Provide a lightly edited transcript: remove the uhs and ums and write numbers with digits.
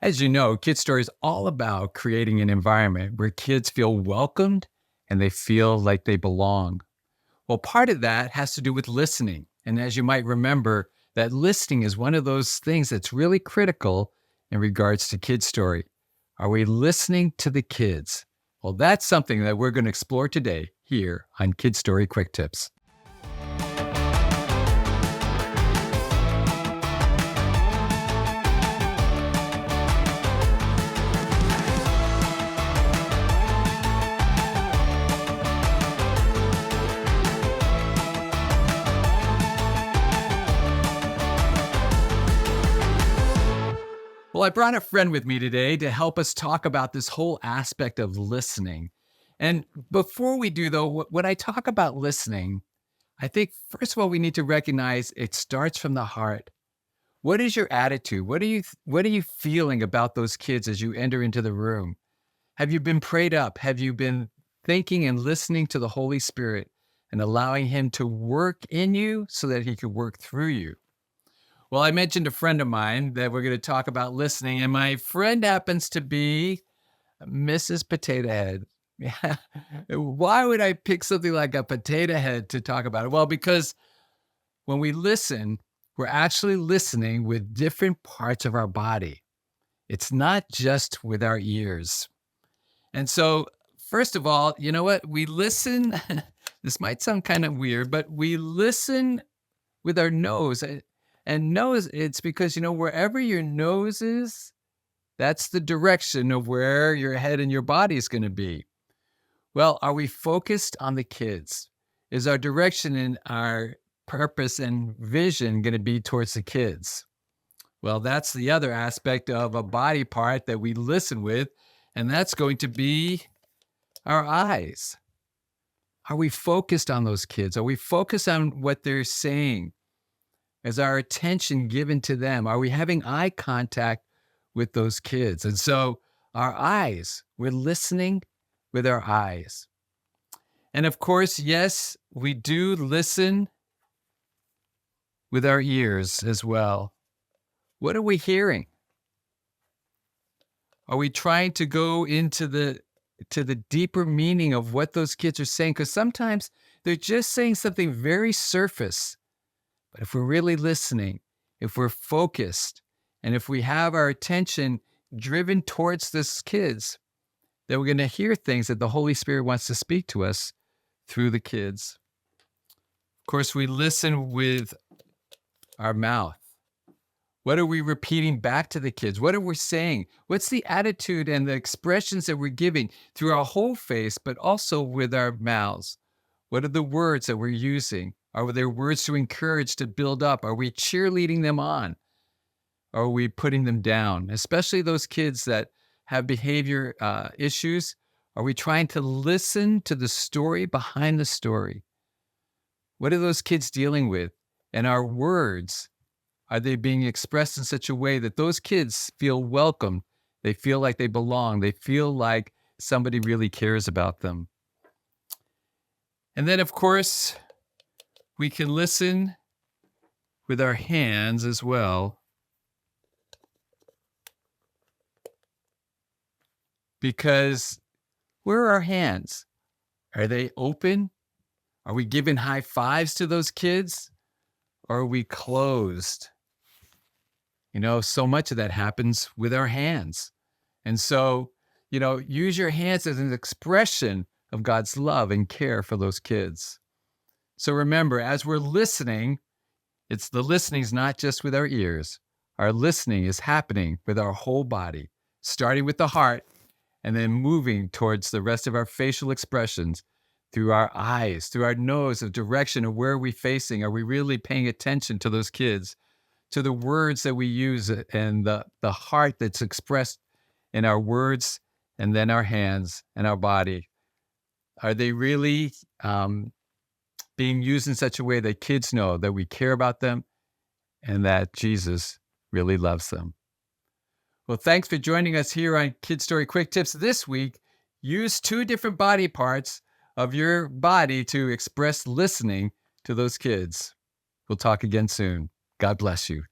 As you know, Kid Story is all about creating an environment where kids feel welcomed and they feel like they belong. Well, part of that has to do with listening. And as you might remember, that listening is one of those things that's really critical in regards to Kid Story. Are we listening to the kids? Well, that's something that we're going to explore today here on Kid Story Quick Tips. Well, I brought a friend with me today to help us talk about this whole aspect of listening. And before we do, though, when I talk about listening, I think, first of all, we need to recognize it starts from the heart. What is your attitude? What are you feeling about those kids as you enter into the room? Have you been prayed up? Have you been thinking and listening to the Holy Spirit and allowing Him to work in you so that He could work through you? Well, I mentioned a friend of mine that we're going to talk about listening, and my friend happens to be Mrs. Potato Head. Yeah. Why would I pick something like a potato head to talk about it? Well, because when we listen, we're actually listening with different parts of our body. It's not just with our ears. And so, first of all, you know what? We listen. This might sound kind of weird, but we listen with our nose. And nose, it's because, wherever your nose is, that's the direction of where your head and your body is going to be. Well, are we focused on the kids? Is our direction and our purpose and vision going to be towards the kids? Well, that's the other aspect of a body part that we listen with, and that's going to be our eyes. Are we focused on those kids? Are we focused on what they're saying? Is our attention given to them? Are we having eye contact with those kids? And so our eyes, we're listening with our eyes. And of course, yes, we do listen with our ears as well. What are we hearing? Are we trying to go into the deeper meaning of what those kids are saying? Because sometimes they're just saying something very surface. But if we're really listening, if we're focused, and if we have our attention driven towards these kids, then we're going to hear things that the Holy Spirit wants to speak to us through the kids. Of course, we listen with our mouth. What are we repeating back to the kids? What are we saying? What's the attitude and the expressions that we're giving through our whole face, but also with our mouths? What are the words that we're using? Are there words to encourage, to build up? Are we cheerleading them on? Or are we putting them down? Especially those kids that have behavior issues. Are we trying to listen to the story behind the story? What are those kids dealing with? And our words, are they being expressed in such a way that those kids feel welcome? They feel like they belong. They feel like somebody really cares about them. And then, of course, we can listen with our hands as well. Because where are our hands? Are they open? Are we giving high fives to those kids? Or are we closed? So much of that happens with our hands. And so, use your hands as an expression of God's love and care for those kids. So remember, as we're listening, the listening is not just with our ears. Our listening is happening with our whole body, starting with the heart and then moving towards the rest of our facial expressions through our eyes, through our nose, the direction of where are we facing? Are we really paying attention to those kids, to the words that we use and the heart that's expressed in our words and then our hands and our body? Are they really being used in such a way that kids know that we care about them and that Jesus really loves them? Well, thanks for joining us here on Kid Story Quick Tips this week. Use 2 different body parts of your body to express listening to those kids. We'll talk again soon. God bless you.